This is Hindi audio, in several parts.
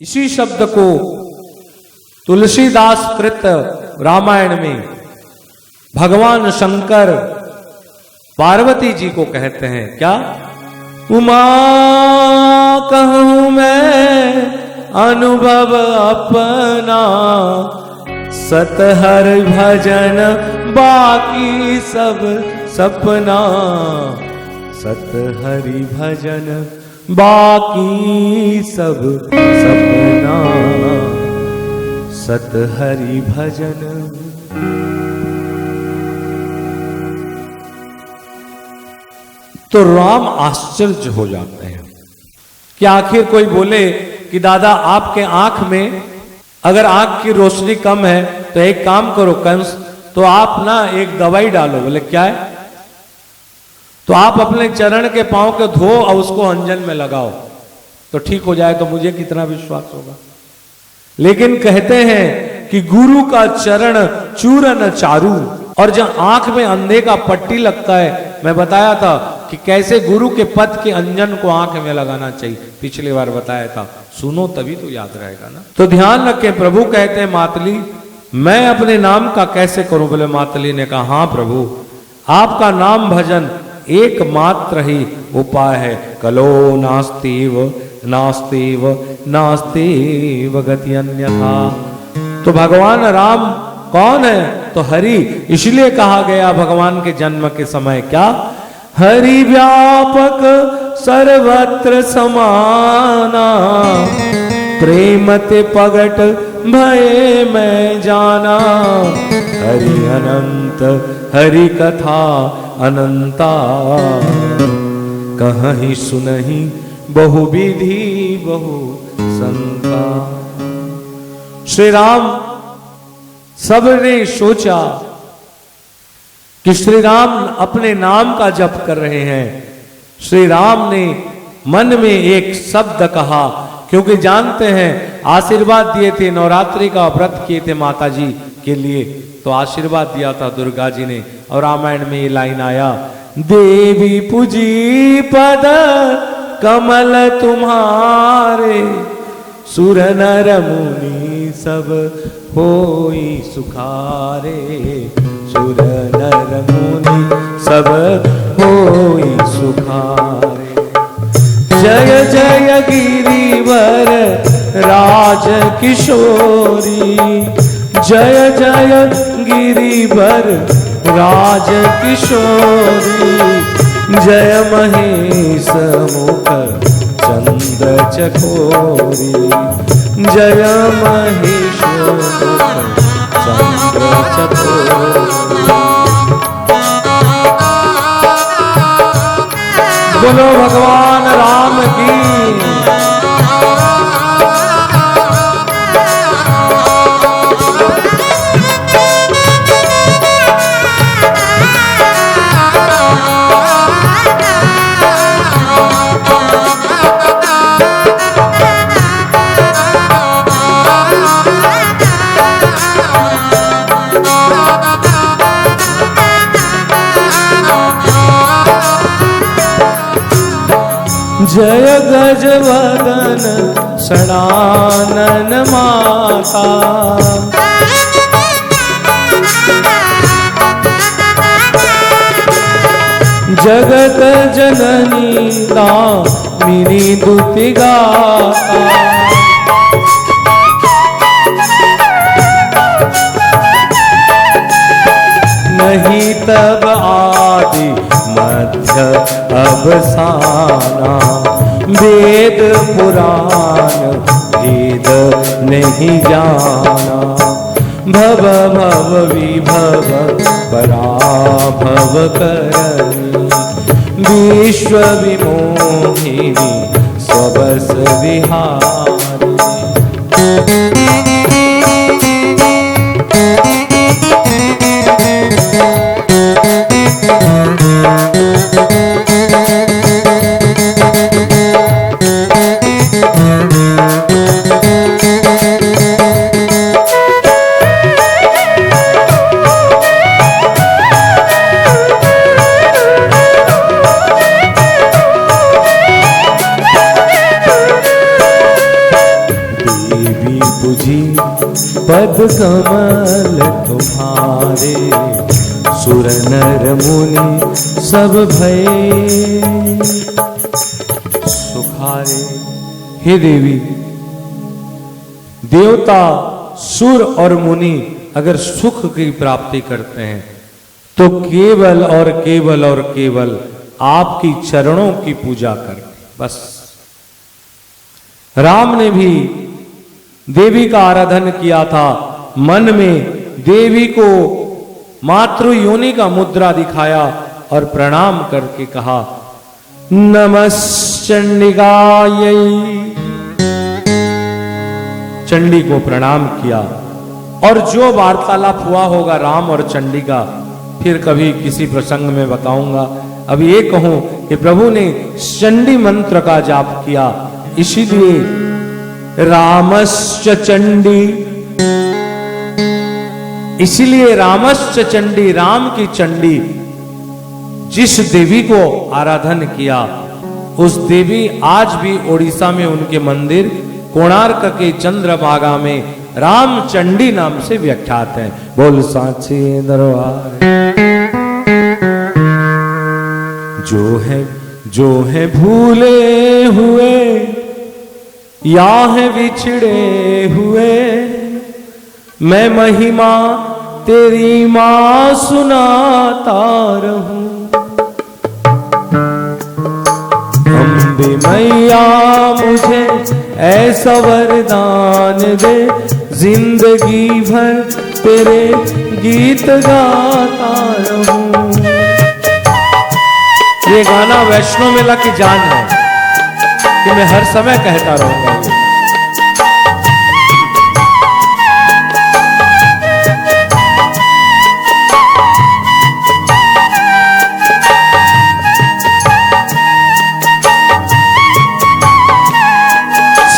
इसी शब्द को तुलसीदास कृत रामायण में भगवान शंकर पार्वती जी को कहते हैं क्या? उमा कहूं मैं अनुभव अपना, सतहर भजन बाकी सब सपना। सतहरि भजन बाकी सब सपना, सतहरि भजन। तो राम आश्चर्य हो जाते हैं कि आखिर कोई बोले कि दादा आपके आंख में अगर आंख की रोशनी कम है तो एक काम करो कंस, तो आप ना एक दवाई डालो। बोले क्या है? तो आप अपने चरण के पांव के धो और उसको अंजन में लगाओ तो ठीक हो जाए। तो मुझे कितना विश्वास होगा। लेकिन कहते हैं कि गुरु का चरण चूरन चारू, और जब आंख में अंधे का पट्टी लगता है, मैं बताया था कि कैसे गुरु के पद के अंजन को आंख में लगाना चाहिए, पिछली बार बताया था। सुनो तभी तो याद रहेगा ना। तो ध्यान रखें, प्रभु कहते हैं मातली मैं अपने नाम का कैसे करूं? बोले मातली ने कहा हाँ प्रभु, आपका नाम भजन एकमात्र ही उपाय है। कलो नास्तीव नास्तीव नास्तीव गति अन्यथा। तो भगवान राम कौन है? तो हरि। इसलिए कहा गया भगवान के जन्म के समय क्या? हरि व्यापक सर्वत्र समाना, प्रेम ते प्रगट भय मैं जाना। हरि अनंत हरि कथा अनंता, कहीं सुनहि बहु विधि बहु संता। श्री राम सबने सोचा कि श्री राम अपने नाम का जप कर रहे हैं। श्री राम ने मन में एक शब्द कहा, क्योंकि जानते हैं आशीर्वाद दिए थे, नवरात्रि का व्रत किए थे माता जी के लिए, तो आशीर्वाद दिया था दुर्गा जी ने। और रामायण में ये लाइन आया, देवी पूजी पद कमल तुम्हारे, सुर नर मुनि सब होई सुखारे। सुर नर मुनि सब होई सुखारे। जय जय गिरिवर राज किशोरी, जय जय गिरिवर राज किशोरी। जय महेश मुख चंद्र चकोरी, जय महेश मुख चंद्र चकोरी। बोलो भगवान राम की। जय गजवदन षडानन माता, जगत जननी दामिनी दुति गाता। नहीं तब आदि मध्य अवसाना, वेद पुराण भेद नहीं जाना। भव भव विभव पराभव करनी, विश्व विमोहिनी स्वबस विहारी। तुझी पद कमल तुम्हारे, सुर नर मुनि सब भय सुखारे। हे देवी, देवता, सुर और मुनि अगर सुख की प्राप्ति करते हैं तो केवल और केवल और केवल आपकी चरणों की पूजा करके बस। राम ने भी देवी का आराधन किया था, मन में देवी को मातृ योनि का मुद्रा दिखाया और प्रणाम करके कहा नमश्चंडिकायै, चंडी को प्रणाम किया। और जो वार्तालाप हुआ होगा राम और चंडी का फिर कभी किसी प्रसंग में बताऊंगा। अब ये कहूं कि प्रभु ने चंडी मंत्र का जाप किया, इसीलिए रामश्च चंडी, इसीलिए रामश्च चंडी, राम की चंडी। जिस देवी को आराधन किया उस देवी आज भी ओडिशा में उनके मंदिर कोणार्क के चंद्रभागा में राम चंडी नाम से विख्यात है। बोल साचे दरबार। जो है भूले हुए या है बिछड़े हुए, मैं महिमा तेरी मां सुनाता रहूं। अम्बे मैया मुझे ऐसा वरदान दे, जिंदगी भर तेरे गीत गाता रहूं। ये गाना वैष्णो मेला की जान है कि मैं हर समय कहता रहूंगा।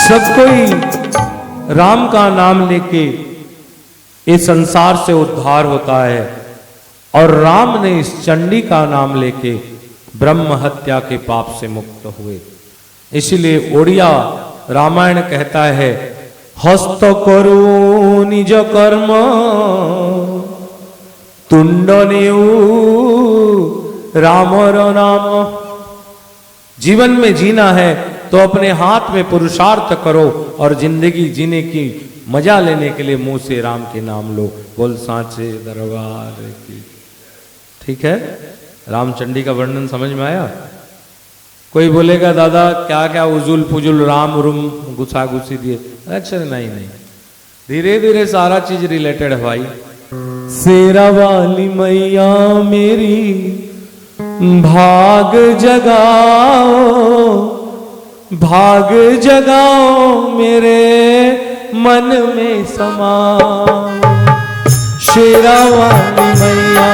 सब कोई राम का नाम लेके इस संसार से उद्धार होता है और राम ने इस चंडी का नाम लेके ब्रह्म हत्या के पाप से मुक्त हुए। इसीलिए ओडिया रामायण कहता है हस्त करो निज कर्म तुंड नेऊ रामर नाम। जीवन में जीना है तो अपने हाथ में पुरुषार्थ करो और जिंदगी जीने की मजा लेने के लिए मुंह से राम के नाम लो। बोल साचे दरबार की। ठीक है, रामचंडी का वर्णन समझ में आया? कोई बोलेगा दादा क्या क्या उजुल पुजुल राम रुम गुस्सा गुस्सी दिए। अच्छा नहीं, धीरे धीरे सारा चीज रिलेटेड है भाई। शेरा वाली मैया मेरी भाग भाग जगाओ मेरे मन में समा। शेरा वाली मैया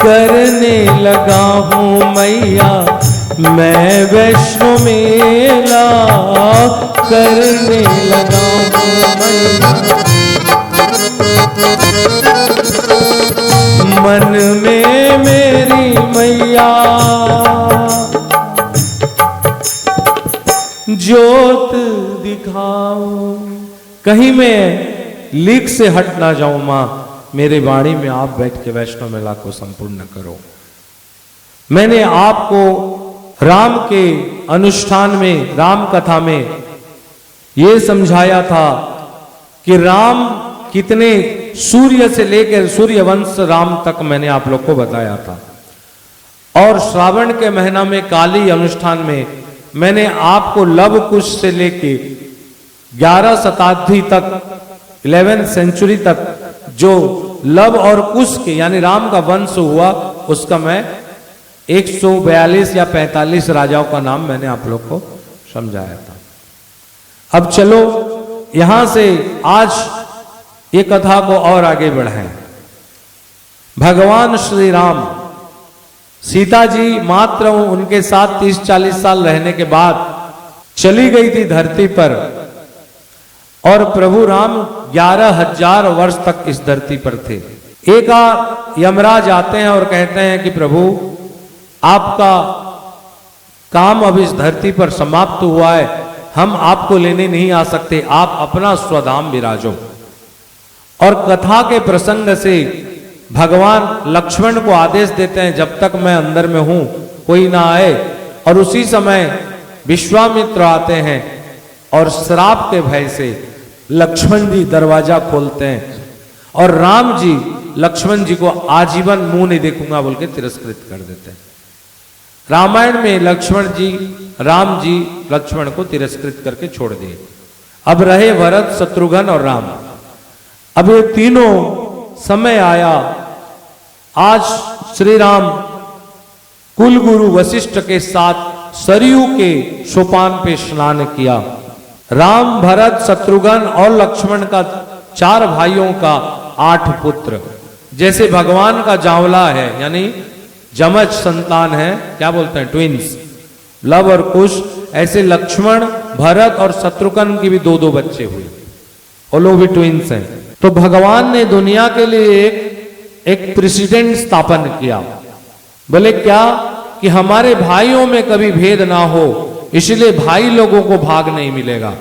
करने लगा हूँ मैया मैं वैष्णो मेला, करने लगा हूँ मैया मन में मेरी मैया। ज्योत दिखाओ, कहीं मैं लीक से हट ना जाऊं मां, मेरे वाणी में आप बैठ के वैष्णो मेला को संपूर्ण करो। मैंने आपको राम के अनुष्ठान में, राम कथा में यह समझाया था कि राम कितने, सूर्य से लेकर सूर्य वंश राम तक मैंने आप लोग को बताया था। और श्रावण के महीना में काली अनुष्ठान में मैंने आपको लव कुश से लेके 11 शताब्दी तक, 11th सेंचुरी तक जो लव और कुश के यानी राम का वंश हुआ उसका मैं 142 या 45 राजाओं का नाम मैंने आप लोग को समझाया था। अब चलो यहां से आज ये कथा को और आगे बढ़ाएं। भगवान श्री राम, सीता जी मात्र उनके साथ 30-40 साल रहने के बाद चली गई थी धरती पर और प्रभु राम 11,000 वर्ष तक इस धरती पर थे। एक यमराज आते हैं और कहते हैं कि प्रभु आपका काम अब इस धरती पर समाप्त हुआ है, हम आपको लेने नहीं आ सकते, आप अपना स्वधाम विराजो। और कथा के प्रसंग से भगवान लक्ष्मण को आदेश देते हैं जब तक मैं अंदर में हूं कोई ना आए। और उसी समय विश्वामित्र आते हैं और श्राप के भय से लक्ष्मण जी दरवाजा खोलते हैं और राम जी लक्ष्मण जी को आजीवन मुंह नहीं देखूंगा बोल के तिरस्कृत कर देते हैं। रामायण में राम जी लक्ष्मण को तिरस्कृत करके छोड़ दिए। अब रहे भरत, शत्रुघ्न और राम। अब ये तीनों समय आया। आज श्री राम कुलगुरु वशिष्ठ के साथ सरयू के सोपान पे स्नान किया। राम, भरत, शत्रुघ्न और लक्ष्मण का 4 भाइयों का 8 पुत्र। जैसे भगवान का जांवला है यानी जमज संतान है, क्या बोलते हैं, ट्विंस, लव और कुश, ऐसे लक्ष्मण, भरत और शत्रुघ्न की भी 2-2 बच्चे हुए, वो लोग भी ट्विंस हैं। तो भगवान ने दुनिया के लिए एक प्रेसिडेंट स्थापन किया। बोले क्या कि हमारे भाइयों में कभी भेद ना हो, इसलिए भाई लोगों को भाग नहीं मिलेगा।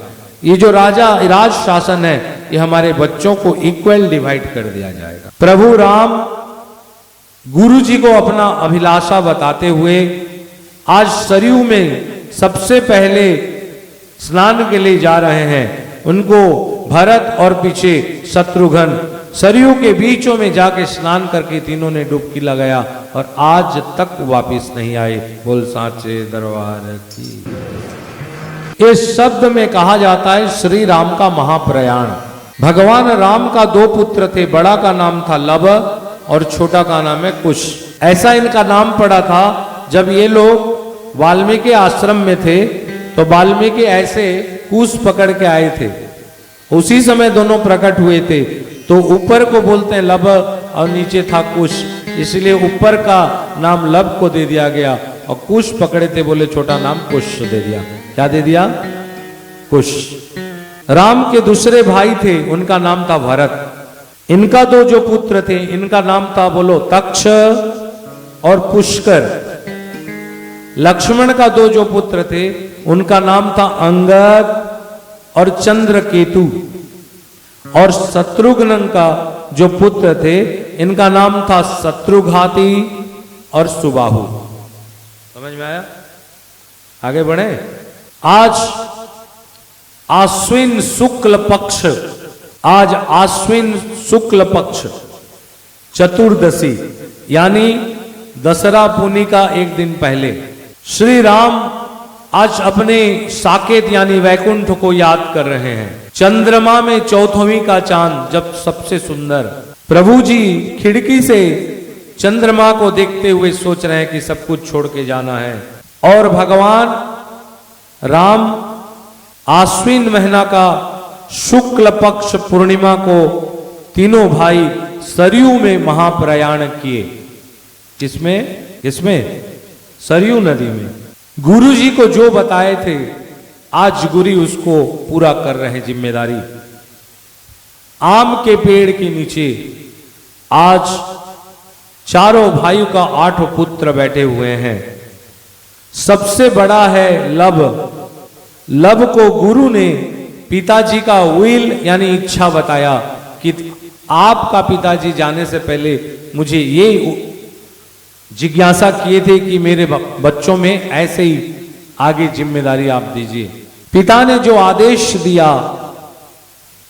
ये जो राज शासन है ये हमारे बच्चों को इक्वल डिवाइड कर दिया जाएगा। प्रभु राम गुरु जी को अपना अभिलाषा बताते हुए आज सरयू में सबसे पहले स्नान के लिए जा रहे हैं। उनको भरत और पीछे शत्रुघ्न सरयू के बीचों में जाके स्नान करके तीनों ने डुबकी लगाया और आज तक वापस नहीं आए। बोल साचे दरबार की। इस शब्द में कहा जाता है श्री राम का महाप्रयाण। भगवान राम का 2 पुत्र थे, बड़ा का नाम था लव और छोटा का नाम है कुश। ऐसा इनका नाम पड़ा था जब ये लोग वाल्मीकि आश्रम में थे तो वाल्मीकि ऐसे कुश पकड़ के आए थे, उसी समय दोनों प्रकट हुए थे। तो ऊपर को बोलते हैं लव और नीचे था कुश, इसलिए ऊपर का नाम लव को दे दिया गया और कुश पकड़े थे बोले छोटा नाम कुश दे दिया। क्या दे दिया? कुश। राम के दूसरे भाई थे, उनका नाम था भरत। इनका 2 जो पुत्र थे इनका नाम था बोलो तक्ष और पुष्कर। लक्ष्मण का 2 जो पुत्र थे उनका नाम था अंगद और चंद्रकेतु। और शत्रुघ्न का जो पुत्र थे इनका नाम था शत्रुघाती और सुबाहु। समझ में आया? आगे बढ़े। आज आश्विन शुक्ल पक्ष चतुर्दशी यानी दशहरा पुनी का एक दिन पहले श्री राम आज अपने साकेत यानी वैकुंठ को याद कर रहे हैं। चंद्रमा में 4वीं का चांद जब सबसे सुंदर, प्रभु जी खिड़की से चंद्रमा को देखते हुए सोच रहे हैं कि सब कुछ छोड़ के जाना है। और भगवान राम आश्विन महीना का शुक्ल पक्ष पूर्णिमा को तीनों भाई सरयू में महाप्रयाण किए। किसमें? सरयू नदी में। गुरु जी को जो बताए थे आज गुरु उसको पूरा कर रहे हैं जिम्मेदारी। आम के पेड़ के नीचे आज चारों भाइयों का 8 पुत्र बैठे हुए हैं। सबसे बड़ा है लब। लब को गुरु ने पिताजी का विल यानी इच्छा बताया कि आपका पिताजी जाने से पहले मुझे ये जिज्ञासा किए थे कि मेरे बच्चों में ऐसे ही आगे जिम्मेदारी आप दीजिए। पिता ने जो आदेश दिया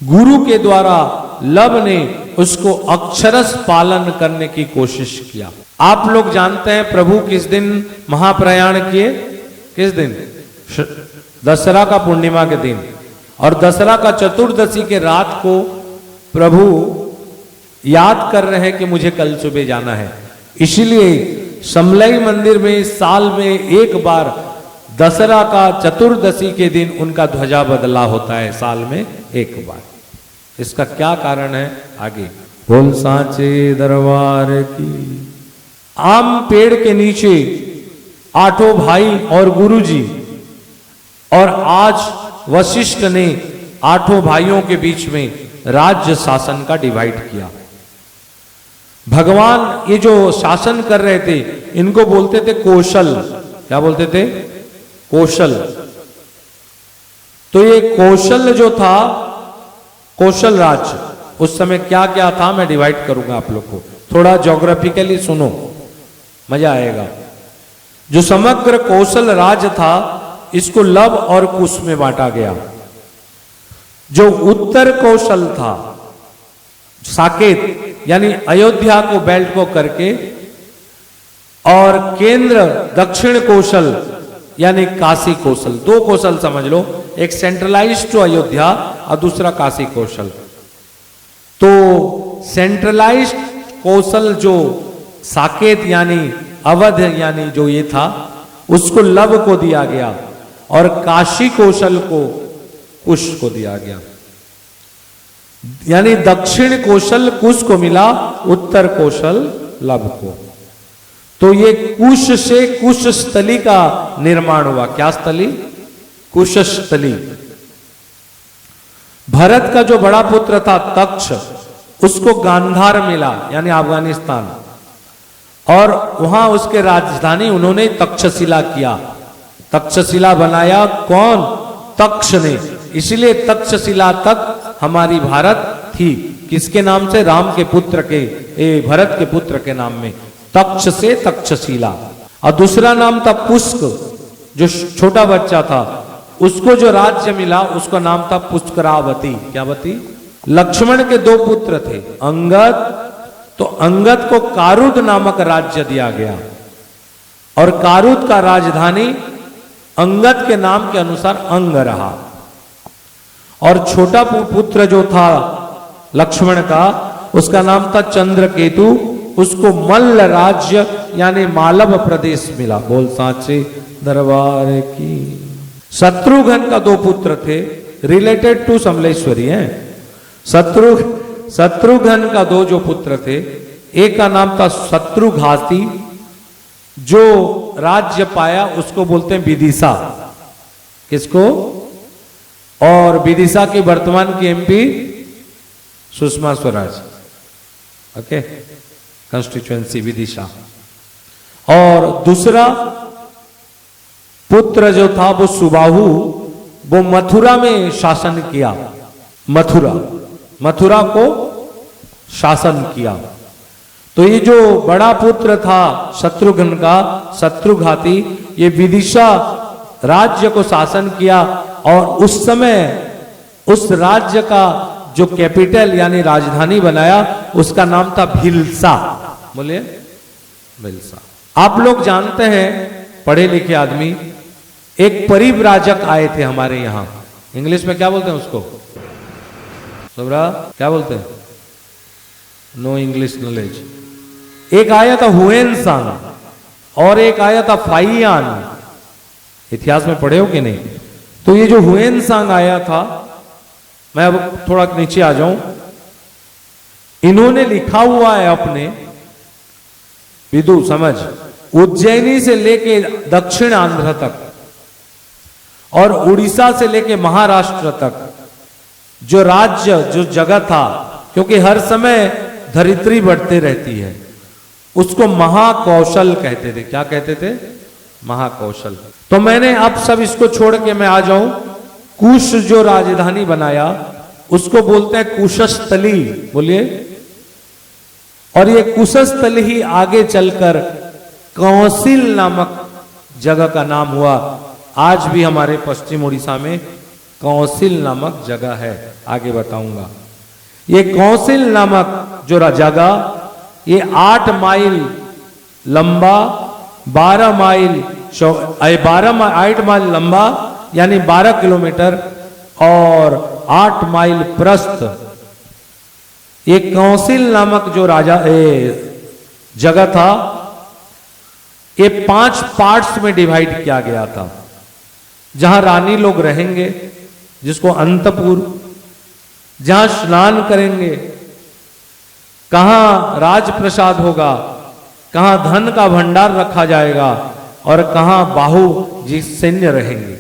गुरु के द्वारा लब ने उसको अक्षरश पालन करने की कोशिश किया। आप लोग जानते हैं प्रभु किस दिन महाप्रयाण किए? किस दिन? दशहरा का पूर्णिमा के दिन। और दशहरा का चतुर्दशी के रात को प्रभु याद कर रहे हैं कि मुझे कल सुबह जाना है। इसलिए समलई मंदिर में साल में एक बार दशहरा का चतुर्दशी के दिन उनका ध्वजा बदला होता है, साल में एक बार। इसका क्या कारण है आगे बोल सांचे दरबार की। आम पेड़ के नीचे 8 भाई और गुरुजी, और आज वशिष्ठ ने 8 भाइयों के बीच में राज्य शासन का डिवाइड किया। भगवान ये जो शासन कर रहे थे इनको बोलते थे कौशल। क्या बोलते थे? कौशल। तो ये कौशल जो था, कौशल राज्य, उस समय क्या क्या था मैं डिवाइड करूंगा आप लोग को। थोड़ा ज्योग्राफिकली सुनो, मजा आएगा। जो समग्र कौशल राज्य था इसको लव और कुश में बांटा गया। जो उत्तर कौशल था, साकेत यानी अयोध्या को बेल्ट को करके, और केंद्र दक्षिण कौशल यानी काशी कौशल, दो कौशल समझ लो, एक सेंट्रलाइज्ड टू अयोध्या और दूसरा काशी कौशल। तो सेंट्रलाइज्ड कौशल जो साकेत यानी अवध यानी जो ये था उसको लव को दिया गया, और काशी कौशल को कुश को दिया गया। यानी दक्षिण कौशल कुश को मिला, उत्तर कौशल लव को। तो ये कुश से कुश स्थली का निर्माण हुआ। क्या स्थली? कुश स्थली। भरत का जो बड़ा पुत्र था तक्ष, उसको गांधार मिला यानी अफगानिस्तान, और वहां उसके राजधानी उन्होंने तक्षशिला किया। तक्षशिला बनाया कौन? तक्ष ने। इसलिए तक्षशिला तक हमारी भारत थी। किसके नाम से? राम के पुत्र के, भरत के पुत्र के नाम में, तक्ष से तक्षशिला। और दूसरा नाम था पुष्क, जो छोटा बच्चा था उसको जो राज्य मिला उसका नाम था पुष्करावती। क्या बती? लक्ष्मण के दो पुत्र थे, अंगद, तो अंगद को कारुद नामक राज्य दिया गया, और कारुद का राजधानी अंगद के नाम के अनुसार अंग रहा। और छोटा पुत्र जो था लक्ष्मण का, उसका नाम था चंद्रकेतु, उसको मल्ल राज्य यानी मालव प्रदेश मिला। बोल सांचे दरबार की। शत्रुघ्न का दो पुत्र थे, रिलेटेड टू समलेश्वरी हैं। शत्रुघ्न का दो जो पुत्र थे, एक का नाम था शत्रुघाती, जो राज्य पाया उसको बोलते हैं विदिशा। किसको? और विदिशा की वर्तमान की MP Sushma Swaraj. Okay, constituency Vidisha. और दूसरा पुत्र जो था वो सुबाहु, वो मथुरा में शासन किया। मथुरा को शासन किया। तो ये जो बड़ा पुत्र था शत्रुघ्न का, शत्रुघाती, ये विदिशा राज्य को शासन किया, और उस समय उस राज्य का जो कैपिटल यानी राजधानी बनाया उसका नाम था भिलसा। बोलिए, भिलसा। आप लोग जानते हैं, पढ़े लिखे आदमी, एक परिव्राजक आए थे हमारे यहां। इंग्लिश में क्या बोलते हैं उसको? सबरा क्या बोलते हैं? No English knowledge. एक आया था हुएनसांग और एक आया था फाइयान। इतिहास में पढ़े हो कि नहीं? तो ये जो हुएनसांग आया था, मैं अब थोड़ा नीचे आ जाऊं, इन्होंने लिखा हुआ है अपने, विदु समझ, उज्जैनी से लेके दक्षिण आंध्र तक और उड़ीसा से लेके महाराष्ट्र तक जो राज्य, जो जगह था, क्योंकि हर समय धरित्री बढ़ती रहती है, उसको महाकौशल कहते थे। क्या कहते थे? महाकौशल। तो मैंने अब सब इसको छोड़ के मैं आ जाऊं, कुश जो राजधानी बनाया उसको बोलते हैं कुशस्थली। बोलिए। और ये कुशस्थली ही आगे चलकर कौंसिल नामक जगह का नाम हुआ। आज भी हमारे पश्चिम उड़ीसा में कौंसिल नामक जगह है, आगे बताऊंगा। ये कौंसिल नामक जो जगह, ये 8 माइल लंबा, 8 माइल लंबा यानी 12 किलोमीटर और 8 माइल प्रस्थ। ये कौंसिल नामक जो जगह था, ये 5 पार्ट्स में डिवाइड किया गया था। जहां रानी लोग रहेंगे, जिसको अंतपुर, जहां स्नान करेंगे, कहां राजप्रसाद होगा, कहां धन का भंडार रखा जाएगा, और कहां बाहु जी सैन्य रहेंगे।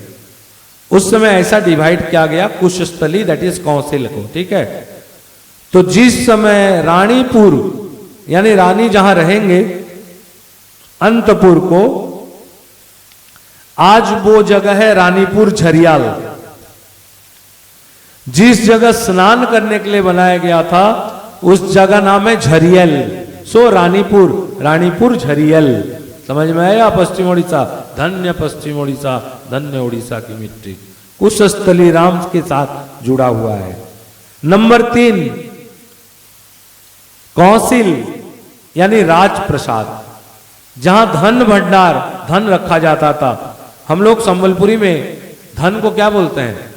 उस समय ऐसा डिवाइड किया गया कुशस्थली, दैट इज कौंसिल को। ठीक है। तो जिस समय रानीपुर यानी रानी जहां रहेंगे अंतपुर को, आज वो जगह है रानीपुर झरियाल। जिस जगह स्नान करने के लिए बनाया गया था उस जगह नाम है झरियल। सो रानीपुर झरियल। समझ में आया? पश्चिम उड़ीसा, धन्य पश्चिम उड़ीसा, धन्य उड़ीसा की मिट्टी। कुशस्थली राम के साथ जुड़ा हुआ है। नंबर 3, कौंसिल यानी राजप्रसाद, जहां धन भंडार, धन रखा जाता था। हम लोग संबलपुरी में धन को क्या बोलते हैं?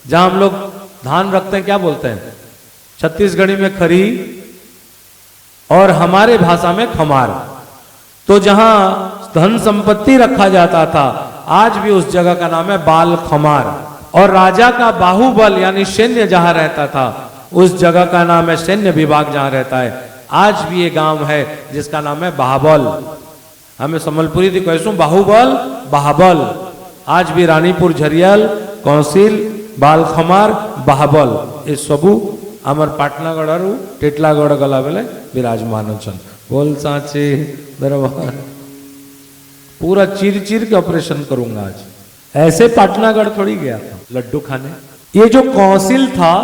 जहां हम लोग धान रखते हैं क्या बोलते हैं? छत्तीसगढ़ी में खरी और हमारे भाषा में खमार। तो जहां धन संपत्ति रखा जाता था आज भी उस जगह का नाम है बाल खमार। और राजा का बाहुबल यानी सैन्य जहां रहता था उस जगह का नाम है सैन्य विभाग जहां रहता है। आज भी ये गांव है जिसका नाम है बाहुबल। हमें संबलपुरी थी कैसो बाहुबल बाहुबल। आज भी रानीपुर झरियल, कौंसिल, बालखमार, बाहुबल ये सबू आमर पाटनागढ़ और टीटलागढ़ गला बेले विराजमान छन। बोल साचे दरबार। पूरा चीर चीर के ऑपरेशन करूंगा आज। ऐसे पाटनागढ़ थोड़ी गया था लड्डू खाने। ये जो कौंसिल था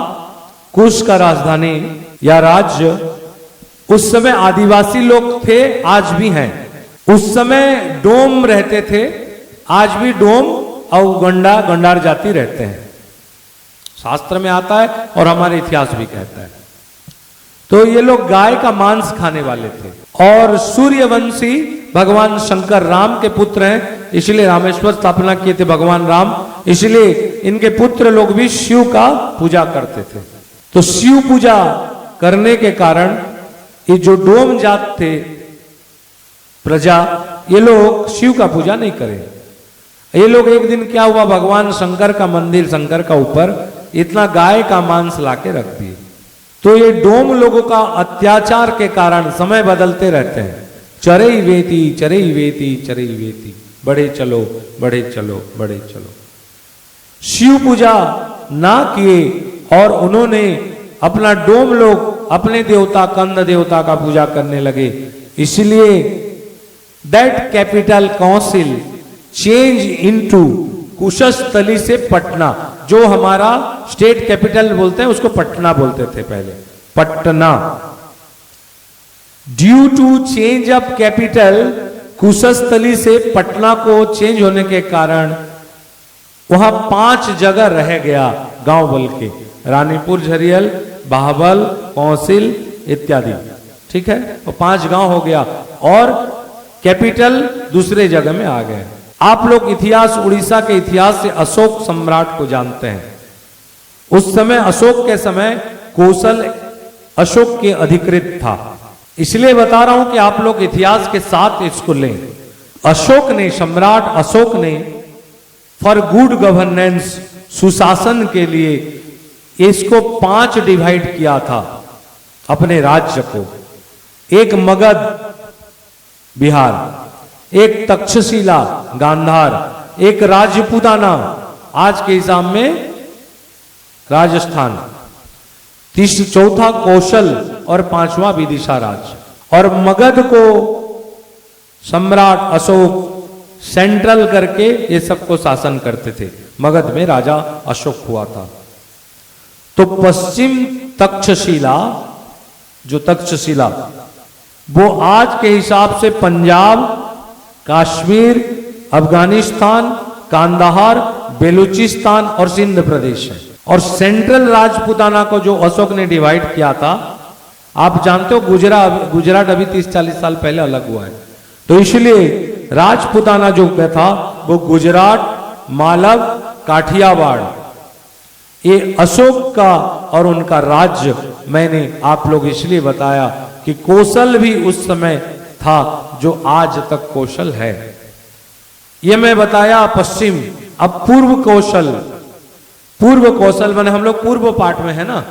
कुश का राजधानी या राज्य, उस समय आदिवासी लोग थे, आज भी हैं। उस समय डोम रहते थे, आज भी डोम और गंडार जाति रहते हैं। शास्त्र में आता है और हमारे इतिहास भी कहता है। तो ये लोग गाय का मांस खाने वाले थे और सूर्यवंशी भगवान शंकर राम के पुत्र हैं, इसलिए रामेश्वर स्थापना किए थे भगवान राम। इसलिए इनके पुत्र लोग भी शिव का पूजा करते थे। तो शिव पूजा करने के कारण ये जो डोम जात थे प्रजा, ये लोग शिव का पूजा नहीं करें। ये लोग एक दिन क्या हुआ, भगवान शंकर का मंदिर, शंकर का ऊपर इतना गाय का मांस लाके रख दिए। तो ये डोम लोगों का अत्याचार के कारण समय बदलते रहते हैं। चरई वेती चरई वेती चरई वेती, बढ़े चलो बढ़े चलो बढ़े चलो। शिव पूजा ना किए और उन्होंने अपना डोम लोग अपने देवता कंद देवता का पूजा करने लगे। इसलिए that capital council change into Kushasthali से पटना, जो हमारा स्टेट कैपिटल बोलते हैं उसको पटना बोलते थे पहले, Patna. Due to change of capital, Kushasthali से पटना को चेंज होने के कारण वहां 5 जगह रह गया गांव बोल के, रानीपुर झरियल, बाहुबल, कौंसिल इत्यादि। ठीक है, तो 5 गांव हो गया और कैपिटल दूसरे जगह में आ गए। आप लोग इतिहास, उड़ीसा के इतिहास से अशोक सम्राट को जानते हैं। उस समय अशोक के समय कौशल अशोक के अधिकृत था। इसलिए बता रहा हूं कि आप लोग इतिहास के साथ इसको लें। अशोक ने, सम्राट अशोक ने फॉर गुड गवर्नेंस, सुशासन के लिए इसको 5 डिवाइड किया था अपने राज्य को। एक मगध बिहार, एक तक्षशिला गांधार, एक राजपूताना आज के हिसाब में राजस्थान, चौथा कौशल और 5वां विदिशा राज्य। और मगध को सम्राट अशोक सेंट्रल करके ये सबको शासन करते थे। मगध में राजा अशोक हुआ था। तो पश्चिम तक्षशिला, जो तक्षशिला वो आज के हिसाब से पंजाब, कश्मीर, अफगानिस्तान, कांदाहार, बेलूचिस्तान और सिंध प्रदेश है। और सेंट्रल राजपूताना को जो अशोक ने डिवाइड किया था, आप जानते हो गुजरात अभी 30-40 साल पहले अलग हुआ है। तो इसलिए राजपूताना जो था वो गुजरात, मालव, काठियावाड़, ये अशोक का और उनका राज्य। मैंने आप लोग इसलिए बताया कि कौशल भी उस समय था जो आज तक कौशल है। ये मैं बताया पश्चिम। अब पूर्व कौशल माने हम लोग पूर्व पार्ट में है ना,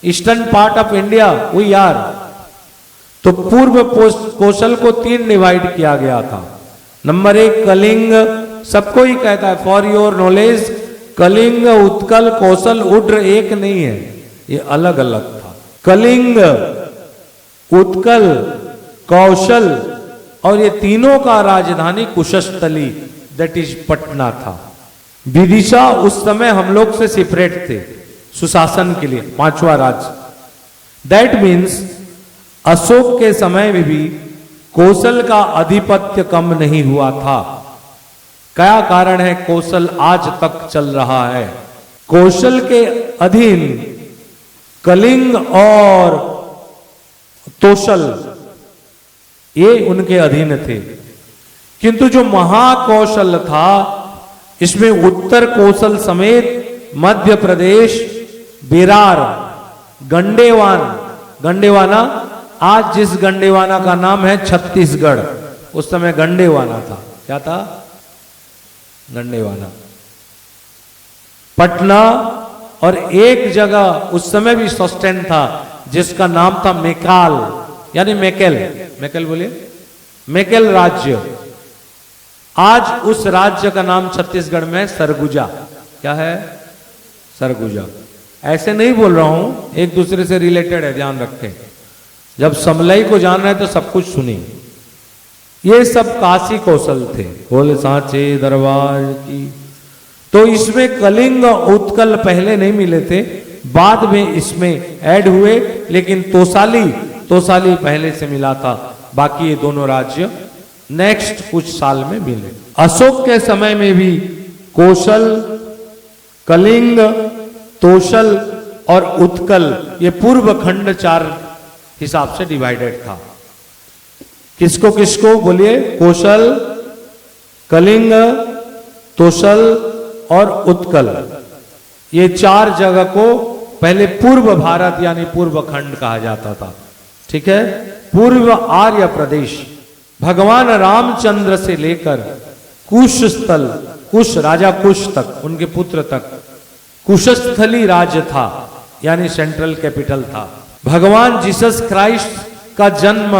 eastern part of India we are. तो पूर्व कौशल को 3 डिवाइड किया गया था। नंबर 1 कलिंग, सबको ही कहता है for your knowledge, Kalinga, Utkal, Kosal, Odra एक नहीं है, ये अलग अलग था। कलिंग, उत्कल कौशल और ये तीनों का राजधानी कुशस्थली दैट इज पटना था। विदिशा उस समय हम लोग से सेपरेट थे सुशासन के लिए, पांचवा राज्य। दैट मीन्स अशोक के समय में भी कौशल का आधिपत्य कम नहीं हुआ था। क्या कारण है? कौशल आज तक चल रहा है। कौशल के अधीन कलिंग और तोशल ये उनके अधीन थे, किंतु जो महाकौशल था इसमें उत्तर कौशल समेत मध्य प्रदेश, बिरार, गंडेवाना आज जिस गंडेवाना का नाम है छत्तीसगढ़, उस समय गंडेवाना था। क्या था? गंडेवाना। पटना और एक जगह उस समय भी सस्टेन था जिसका नाम था मेकाल, यानी मेकेल बोलिए, मेकेल राज्य। आज उस राज्य का नाम छत्तीसगढ़ में सरगुजा। क्या है? सरगुजा। ऐसे नहीं बोल रहा हूं, एक दूसरे से रिलेटेड है, ध्यान रखें। जब समलई को जान रहे तो सब कुछ सुनिए। ये सब काशी कौशल थे, बोले सांचे दरबार की। तो इसमें कलिंग और उत्कल पहले नहीं मिले थे, बाद में इसमें ऐड हुए, लेकिन तोसाली पहले से मिला था। बाकी ये दोनों राज्य नेक्स्ट कुछ साल में मिले। अशोक के समय में भी कौशल, कलिंग, तोशल और उत्कल ये पूर्व खंड 4 हिसाब से डिवाइडेड था। किसको किसको बोलिए? कौशल, कलिंग, तोशल और उत्कल, ये 4 जगह को पहले पूर्व भारत यानी पूर्व खंड कहा जाता था। ठीक है? पूर्व आर्य प्रदेश भगवान रामचंद्र से लेकर कुश राजा कुश तक, उनके पुत्र तक कुशस्थली राज्य था, यानी सेंट्रल कैपिटल था। भगवान जीसस क्राइस्ट का जन्म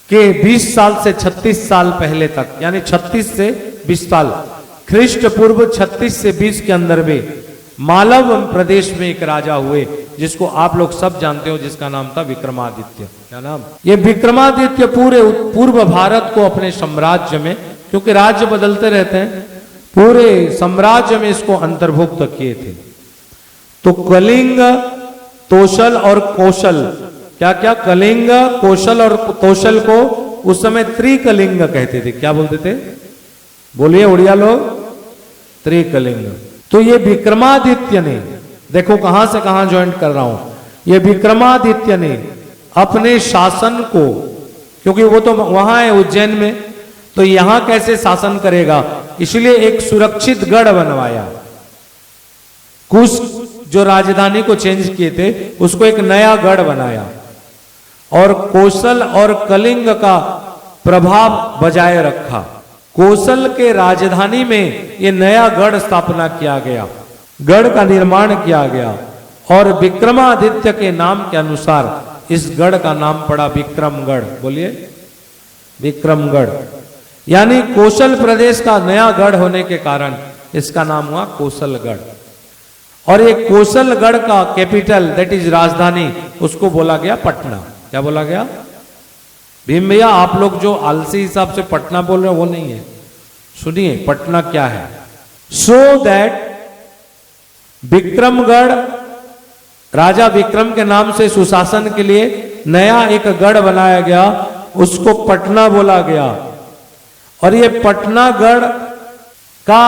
के 20 साल से 36 साल पहले तक, यानी 36 से 20 साल, ख्रीष्ट पूर्व 36 से 20 के अंदर में मालव प्रदेश में एक राजा हुए जिसको आप लोग सब जानते हो, जिसका नाम था विक्रमादित्य। क्या नाम? ये विक्रमादित्य पूरे पूर्व भारत को अपने साम्राज्य में, क्योंकि राज्य बदलते रहते हैं, पूरे साम्राज्य में इसको अंतर्भुक्त किए थे। तो कलिंग, तोशल और कौशल, क्या क्या? कलिंग, कौशल और तोशल को उस समय त्रिकलिंग कहते थे। क्या बोलते थे? बोलिए उड़िया लोग, त्रिकलिंग। तो ये विक्रमादित्य ने, देखो कहां से कहां ज्वाइंट कर रहा हूं, ये विक्रमादित्य ने अपने शासन को, क्योंकि वो तो वहां है उज्जैन में, तो यहां कैसे शासन करेगा, इसलिए एक सुरक्षित गढ़ बनवाया। कुश जो राजधानी को चेंज किए थे उसको एक नया गढ़ बनाया, और कौशल और कलिंग का प्रभाव बजाय रखा। कौशल के राजधानी में ये नया गढ़ स्थापना किया गया, गढ़ का निर्माण किया गया, और विक्रमादित्य के नाम के अनुसार इस गढ़ का नाम पड़ा विक्रमगढ़। बोलिए विक्रमगढ़, यानी कौशल प्रदेश का नया गढ़ होने के कारण इसका नाम हुआ कौशलगढ़। और ये कौशलगढ़ का कैपिटल दैट इज राजधानी, उसको बोला गया पटना। क्या बोला गया? भीम भैया आप लोग जो आलसी हिसाब से पटना बोल रहे हो वो नहीं है, सुनिए पटना क्या है। सो दैट विक्रमगढ़, राजा विक्रम के नाम से सुशासन के लिए नया एक गढ़ बनाया गया, उसको पटना बोला गया। और ये पटनागढ़ का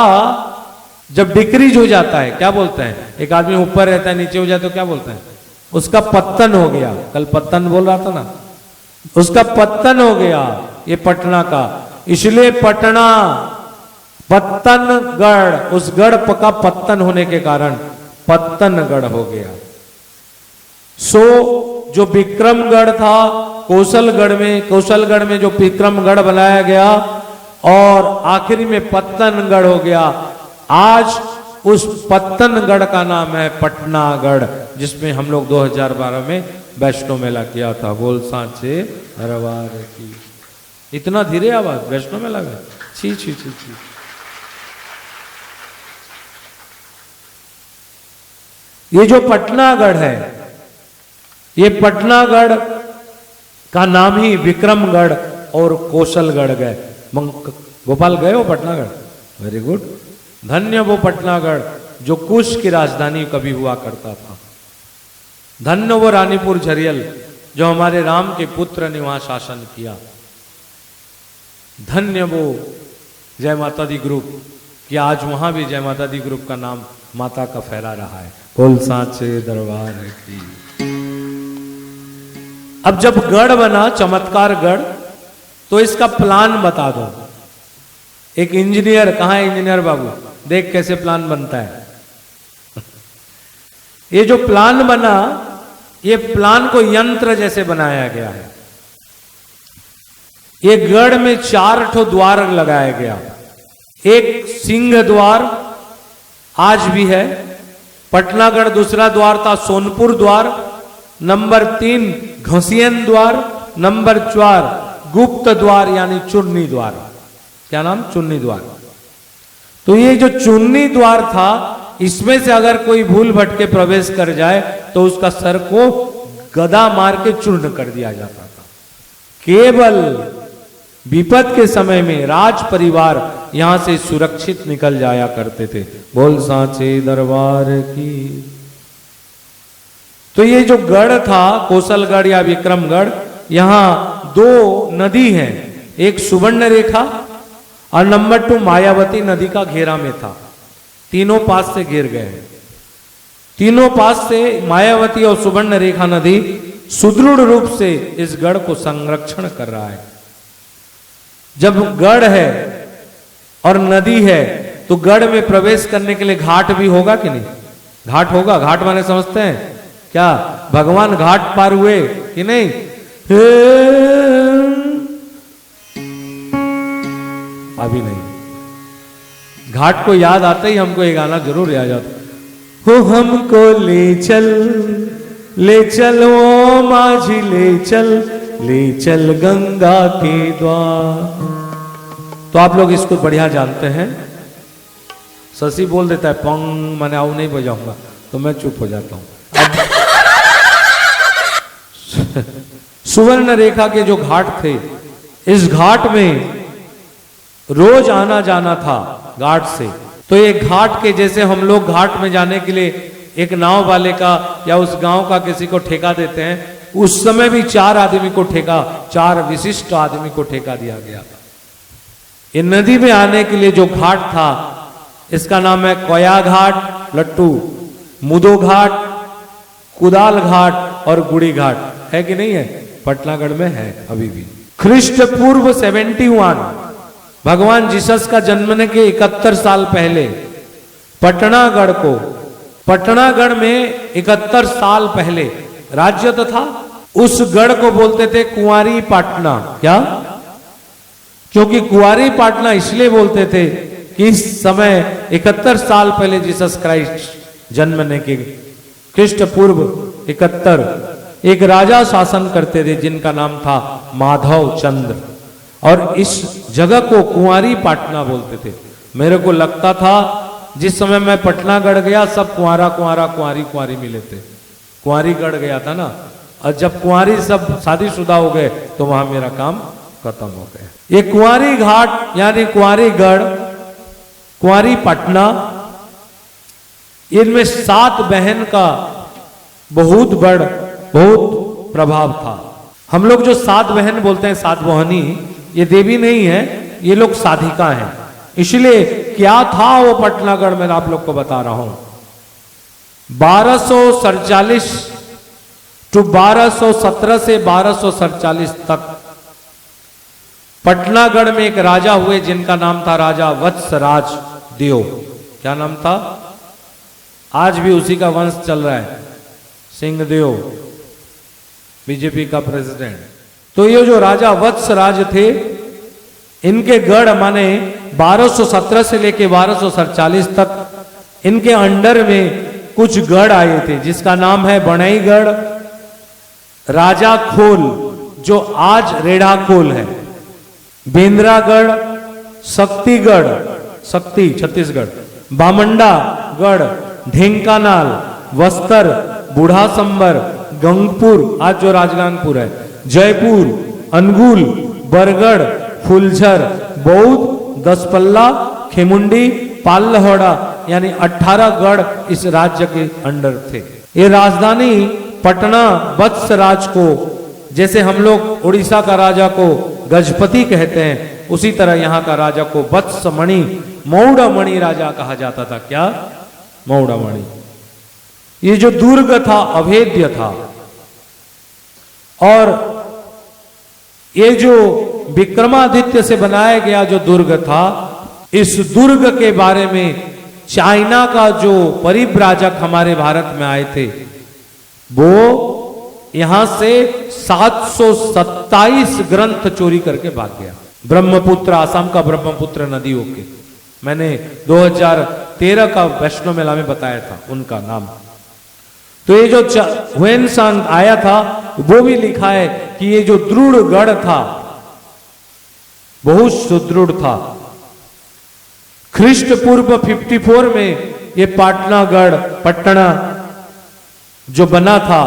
जब डिक्रीज हो जाता है, क्या बोलते हैं, एक आदमी ऊपर रहता है नीचे हो जाए तो क्या बोलते हैं, उसका पत्तन हो गया। कल पत्तन बोल रहा था ना, उसका पत्तन हो गया ये पटना का, इसलिए पटना पत्तनगढ़, उस गढ़ का पत्तन होने के कारण पत्तनगढ़ हो गया। सो जो विक्रमगढ़ था, कौशलगढ़ में जो विक्रमगढ़ बनाया गया और आखिरी में पत्तनगढ़ हो गया। आज उस पत्तनगढ़ का नाम है पटनागढ़, जिसमें हम लोग 2012 में वैष्णो मेला किया था। बोल सांचे दरबार की। इतना धीरे आवाज, वैष्णो मेला में छी छी छी छी। ये जो पटनागढ़ है, ये पटनागढ़ का नाम ही विक्रमगढ़ और कौशलगढ़ गए। गोपाल गए हो पटनागढ़? Very good. धन्य वो पटनागढ़ जो कुश की राजधानी कभी हुआ करता था। धन्य वो रानीपुर झरियल जो हमारे राम के पुत्र ने वहां शासन किया। धन्य वो जय माता दी ग्रुप कि आज वहां भी जय माता दी ग्रुप का नाम माता का फहरा रहा है। बोल सांचे दरबार की। अब जब गढ़ बना, चमत्कार गढ़, तो इसका प्लान बता दो। एक इंजीनियर, कहां है इंजीनियर बाबू? देख कैसे प्लान बनता है। ये जो प्लान बना, ये प्लान को यंत्र जैसे बनाया गया है। ये गढ़ में 4 ठो द्वार लगाया गया। एक सिंह द्वार आज भी है। पटनागढ़ दूसरा द्वार था सोनपुर द्वार। नंबर 3 घसियन द्वार। नंबर 4 गुप्त द्वार यानी चुन्नी द्वार। क्या नाम? चुन्नी द्वार। तो ये जो चुन्नी द्वार था, इसमें से अगर कोई भूल भटके प्रवेश कर जाए तो उसका सर को गदा मार के चूर्ण कर दिया जाता था। केवल विपद के समय में राज परिवार यहां से सुरक्षित निकल जाया करते थे। बोल सांचे दरबार की। तो ये जो गढ़ था, कौशलगढ़ या विक्रमगढ़, यहां 2 नदी हैं। एक सुवर्ण रेखा और नंबर 2 मायावती नदी का घेरा में था। तीनों पास से घेर गए हैं। तीनों पास से मायावती और सुवर्ण रेखा नदी सुदृढ़ रूप से इस गढ़ को संरक्षण कर रहा है। जब गढ़ है और नदी है तो गढ़ में प्रवेश करने के लिए घाट भी होगा कि नहीं? घाट होगा। घाट माने समझते हैं क्या? भगवान घाट पार हुए कि नहीं? अभी नहीं। घाट को याद आते ही हमको ये गाना जरूर याद आता। हो हमको ले चल ओ माझी ले चल गंगा के द्वार। तो आप लोग इसको बढ़िया जानते हैं। शशि बोल देता है पंग, मैंने आऊ नहीं बजाऊंगा, तो मैं चुप हो जाता हूं। सुवर्ण रेखा के जो घाट थे, इस घाट में रोज आना जाना था घाट से। तो ये घाट के जैसे हम लोग घाट में जाने के लिए एक नाव वाले का या उस गांव का किसी को ठेका देते हैं, उस समय भी 4 आदमी को ठेका, 4 विशिष्ट आदमी को ठेका दिया गया। ये नदी में आने के लिए जो घाट था, इसका नाम है कोया घाट, लट्टू, मुदो घाट, कुदाल घाट और गुड़ी घाट। है कि नहीं है? पटनागढ़ में है अभी भी। ख्रीष्ट पूर्व 71 भगवान जीसस का जन्मने के 71 साल पहले पटनागढ़ में 71 साल पहले राज्य तो था। उस गढ़ को बोलते थे कुंवारी पाटना। क्या? क्योंकि कुंवारी पाटना इसलिए बोलते थे कि इस समय 71 साल पहले जीसस क्राइस्ट जन्मने के ख्रीष्ट पूर्व 71 एक राजा शासन करते थे जिनका नाम था माधव चंद्र, और इस जगह को कुंवारी पाटना बोलते थे। मेरे को लगता था जिस समय मैं पटनागढ़ गया सब कुंवारी मिले थे। कुंवारी गढ़ गया था ना, और जब कुंवारी सब शादीशुदा हो गए तो वहां मेरा काम खत्म हो गया। ये कुंवारी घाट यानी कुंवारी गढ़, कुंवारी पटना, इनमें 7 बहन का बहुत प्रभाव था। हम लोग जो 7 बहन बोलते हैं, 7 बहनी, ये देवी नहीं है, ये लोग साधिका हैं। इसलिए क्या था वो पटनागढ़ में आप लोग को बता रहा हूं। 1247 टू 1217 से 1247 तक पटनागढ़ में एक राजा हुए जिनका नाम था राजा वत्सराज देव। क्या नाम था? आज भी उसी का वंश चल रहा है, सिंहदेव, बीजेपी का प्रेसिडेंट। तो ये जो राजा वत्सराज थे, इनके गढ़ माने 1217 से लेके 1247 तक इनके अंडर में कुछ गढ़ आए थे जिसका नाम है बणईगढ़, राजा खोल जो आज रेढ़ा खोल है, बेंद्रागढ़, शक्तिगढ़, शक्ति छत्तीसगढ़, बामंडा गढ़, ढेंकानाल, वस्तर, बूढ़ा संबर, गंगपुर आज जो राजगांगपुर है, जयपुर, अनुगुल, बरगढ़, फुलझर, बौद्ध, दसपल्ला, खेमुंडी, पाल्लहोड़ा यानी 18 गढ़ इस राज्य के अंडर थे। ये राजधानी पटना वत्सराज को, जैसे हम लोग उड़ीसा का राजा को गजपति कहते हैं, उसी तरह यहाँ का राजा को वत्समणि, मौड़मणि राजा कहा जाता था। क्या? मौड़मणि। ये जो दुर्ग था अभेद्य था, और ये जो विक्रमादित्य से बनाया गया जो दुर्ग था, इस दुर्ग के बारे में चाइना का जो परिव्राजक हमारे भारत में आए थे, वो यहां से 727 ग्रंथ चोरी करके भाग गया। ब्रह्मपुत्र, आसाम का ब्रह्मपुत्र नदी होके, मैंने 2013 का वैष्णो मेला में बताया था उनका नाम। तो ये जो हुएनसांग आया था, वो भी लिखा है कि ये जो दृढ़ गढ़ था बहुत सुदृढ़ था। ख्रीष्टपूर्व 54 में ये पाटनागढ़, पटना जो बना था,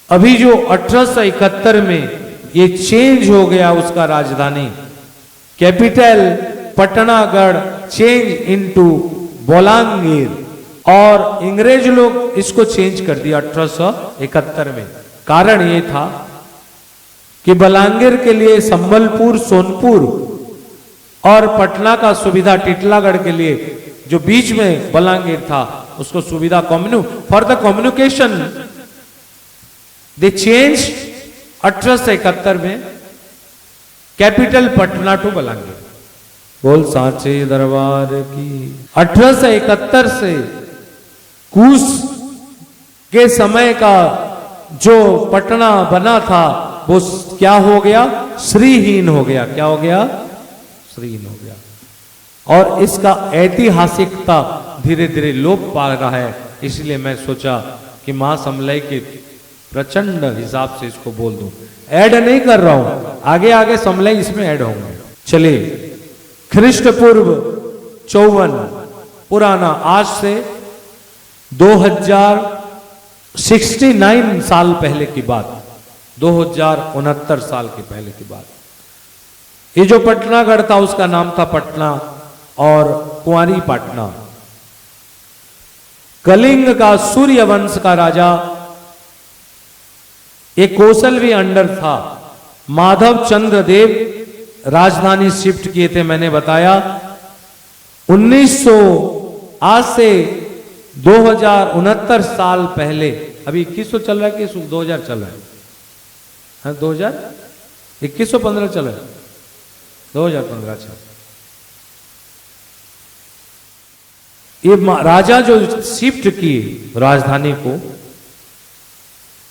अभी जो 1871 में ये चेंज हो गया, उसका राजधानी capital Patnagarh change into Bolangir, और अंग्रेज लोग इसको चेंज कर दिया 1871 में। कारण ये था कि बलांगीर के लिए संबलपुर, सोनपुर और पटना का सुविधा, टिटलागढ़ के लिए जो बीच में बलांगीर था, उसको सुविधा for the communication they change 1871 में कैपिटल पटना टू बलांगीर। बोल सांचे दरबार की। 1871 से कूश के समय का जो पटना बना था वो क्या हो गया? श्रीहीन हो गया। क्या हो गया? श्रीहीन हो गया। और इसका ऐतिहासिकता धीरे धीरे लोप पा रहा है। इसलिए मैं सोचा कि मां समलय के प्रचंड हिसाब से इसको बोल दूं। ऐड नहीं कर रहा हूं, आगे आगे समलय इसमें ऐड होंगे। चलिए, ख्रीष्टपूर्व 54 पुराना, आज से 2069 साल पहले की बात, 2069 साल के पहले की बात। ये जो पटनागढ़ था उसका नाम था पटना और कुंवारी पाटना। कलिंग का सूर्य वंश का राजा एक कौशल भी अंडर था। माधव चंद्र देव राजधानी शिफ्ट किए थे, मैंने बताया 1900, आज से 2069 साल पहले। अभी 2100 चल रहा है कि 2000 चल रहा है? हाँ, 2115 चल रहा है, 2015 चल। ये राजा जो शिफ्ट किए राजधानी को,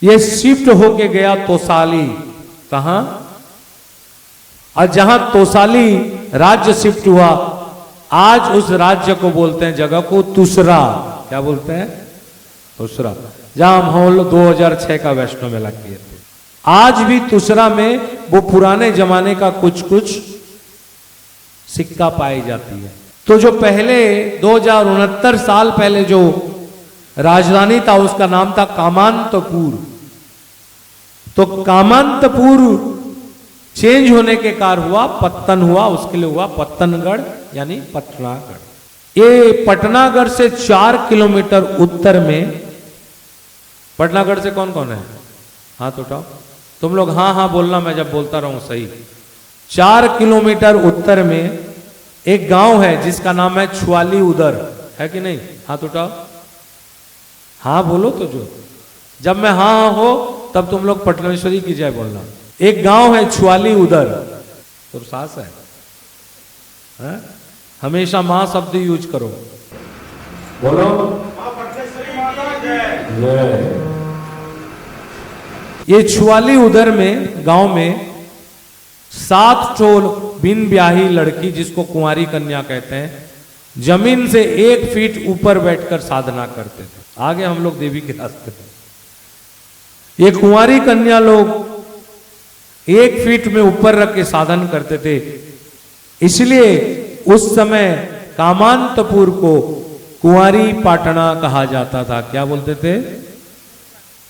ये शिफ्ट होके गया तोसाली। कहां? और जहां तोसाली राज्य शिफ्ट हुआ, आज उस राज्य को बोलते हैं, जगह को तुसरा। क्या बोलते हैं? तुसरा। जहां हम लोग 2006 का वैष्णो मेला किए थे। आज भी तुसरा में वो पुराने जमाने का कुछ कुछ सिक्का पाई जाती है। तो जो पहले 2069 साल पहले जो राजधानी था उसका नाम था कामांतपुर। तो कामांतपुर चेंज होने के कारण हुआ पत्तन हुआ, उसके लिए हुआ पत्तनगढ़ यानी पटनागढ़। ये पटनागढ़ से 4 किलोमीटर उत्तर में, पटनागढ़ से कौन कौन है? हाथ उठाओ तुम लोग। हाँ हाँ बोलना, मैं जब बोलता रहूं सही। 4 किलोमीटर उत्तर में एक गांव है जिसका नाम है छुआली उदर, है कि नहीं? हाथ उठाओ। हाँ बोलो तो जो, जब मैं हाँ हाँ हो तब तुम लोग पटनेश्वरी की जय बोलना। एक गांव है छुआली उदर, तो सास है? हमेशा मां शब्द यूज करो। बोलो ये छुआली उदर में गांव में 7 टोल बिन ब्याही लड़की, जिसको कुंवारी कन्या कहते हैं, जमीन से 1 फीट ऊपर बैठकर साधना करते थे। आगे हम लोग देवी के रास्ते पे। ये कुंवारी कन्या लोग 1 फीट में ऊपर रख के साधन करते थे। इसलिए उस समय कामांतपुर को कुंवारी पाटना कहा जाता था। क्या बोलते थे?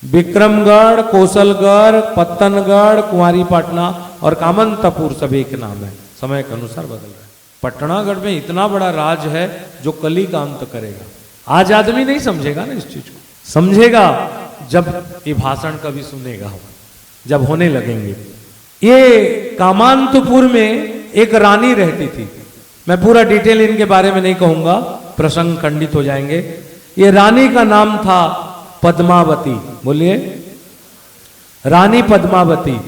विक्रमगढ़, कौशलगढ़, पत्तनगढ़, कुंवारीपाटना और कामनतपुर सब एक नाम है, समय के अनुसार बदल रहा है। पटनागढ़ में इतना बड़ा राज है जो कली का अंत करेगा। आज आदमी नहीं समझेगा ना इस चीज को, समझेगा जब ये भाषण कभी सुनेगा, जब होने लगेंगे। ये कामांतपुर में एक रानी रहती थी। मैं पूरा डिटेल इनके बारे में नहीं कहूंगा, प्रसंग खंडित हो जाएंगे। ये रानी का नाम था पद्मावती। बोलिए, रानी पद्मावती।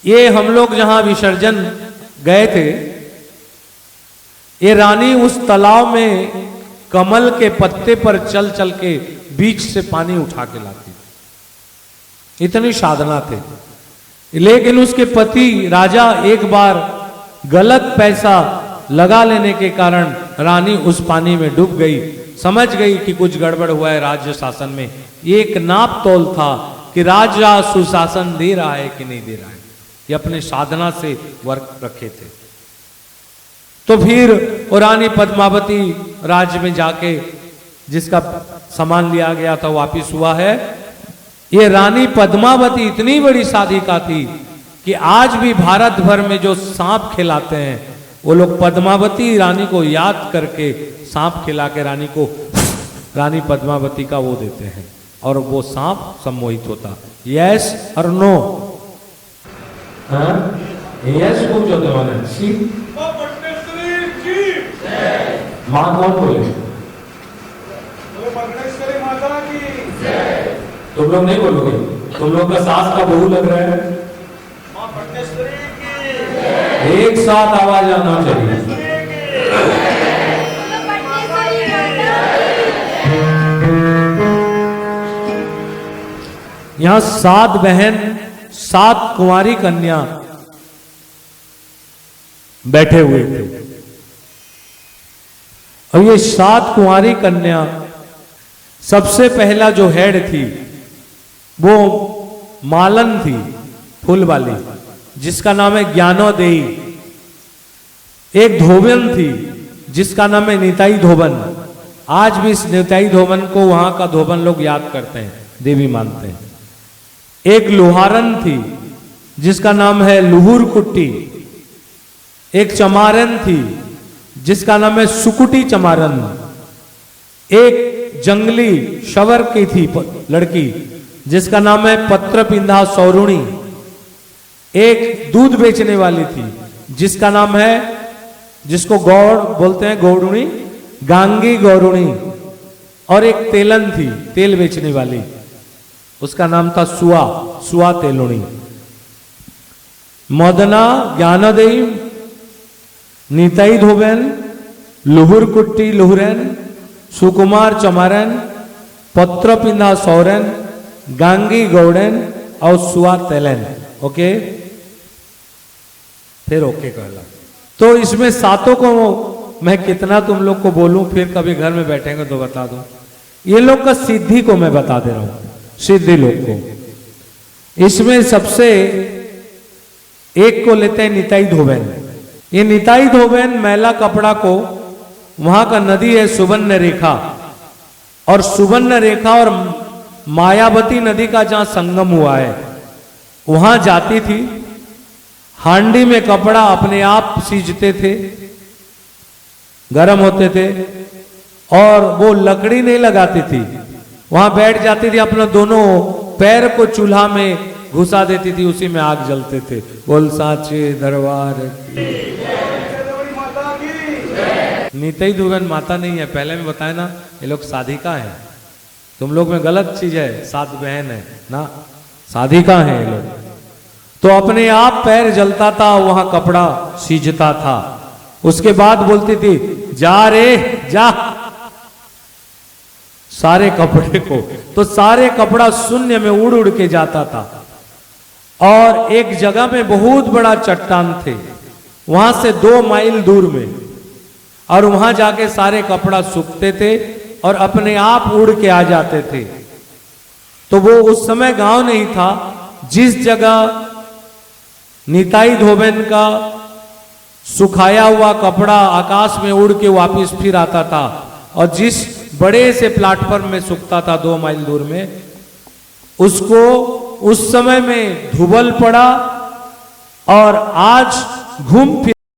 ये हम लोग जहां विसर्जन गए थे, ये रानी उस तालाब में कमल के पत्ते पर चल चल के बीच से पानी उठा के लाती थी, इतनी साधना थे। लेकिन उसके पति राजा एक बार गलत पैसा लगा लेने के कारण रानी उस पानी में डूब गई। समझ गई कि कुछ गड़बड़ हुआ है राज्य शासन में। ये एक नाप तोल था कि राजा सुशासन दे रहा है कि नहीं दे रहा है। ये अपने साधना से वर्क रखे थे। तो फिर वो रानी पद्मावती राज्य में जाके जिसका सामान लिया गया था वापिस हुआ है। ये रानी पद्मावती इतनी बड़ी साधिका थी कि आज भी भारत भर में जो सांप खिलाते हैं वो लोग पद्मावती रानी को याद करके सांप खिला के रानी को रानी पद्मावती का वो देते हैं और वो सांप सम्मोहित होता। यस और नो? यस पूछो तो सी मां कौन बोले? तुम लोग नहीं बोलोगे? तुम लोग का सास का बहू लग रहा है। एक साथ आवाज आना चाहिए। यहां 7 बहन 7 कुंवारी कन्या बैठे हुए थे और ये 7 कुंवारी कन्या, सबसे पहला जो हेड थी वो मालन थी, फूल वाली, जिसका नाम है ज्ञानोदेयी। एक धोबन थी जिसका नाम है निताई धोबन। आज भी इस निताई धोबन को वहां का धोबन लोग याद करते हैं, देवी मानते हैं। एक लोहारन थी जिसका नाम है लुहुर कुट्टी। एक चमारन थी जिसका नाम है सुकुटी चमारन। एक जंगली शवर की थी लड़की जिसका नाम है पत्रपिंधा सौरुणी। एक दूध बेचने वाली थी जिसका नाम है, जिसको गौड़ बोलते हैं, गौड़ुणी, गांगी गौरुणी। और एक तेलन थी, तेल बेचने वाली, उसका नाम था सुआ, सुआ तेलुणी। मदना, ज्ञानोदेयी, निताई धोबन, लुहुर कुट्टी लुहुरन, सुकुमार चमारन, पत्रपिंधा सौरन, गांगी गौड़न और सुआ तेलन। ओके, फिर ओके कहला। तो इसमें 7 को मैं कितना तुम लोग को बोलूं, फिर कभी घर में बैठेंगे तो बता दूं। ये लोग का सिद्धि को मैं बता दे रहा हूं, सिद्धि लोग को। इसमें सबसे एक को लेते हैं निताई धोबन। ये निताई धोबन मैला कपड़ा को, वहां का नदी है सुवर्ण रेखा, और सुवर्ण रेखा और मायावती नदी का जहां संगम हुआ है वहां जाती थी। हांडी में कपड़ा अपने आप सींचते थे, गर्म होते थे, और वो लकड़ी नहीं लगाती थी। वहां बैठ जाती थी, अपने दोनों पैर को चूल्हा में घुसा देती थी, उसी में आग जलते थे। बोल साचे दरबार की। निताई धोबन माता नहीं है, पहले में बताया ना, ये लोग साधिका है। तुम लोग में गलत चीज है, 7 बहन है ना, साधिका है ये लोग। तो अपने आप पैर जलता था, वहां कपड़ा सींचता था। उसके बाद बोलती थी, जा रे जा, सारे कपड़े को। तो सारे कपड़ा शून्य में उड़ उड़ के जाता था। और एक जगह में बहुत बड़ा चट्टान थे, वहां से 2 माइल दूर में, और वहां जाके सारे कपड़ा सूखते थे और अपने आप उड़ के आ जाते थे। तो वो उस समय गांव नहीं था। जिस जगह निताई धोबन का सुखाया हुआ कपड़ा आकाश में उड़ के वापस फिर आता था, और जिस बड़े से प्लेटफॉर्म में सूखता था 2 माइल दूर में, उसको उस समय में धुबल पड़ा और आज घूम फिर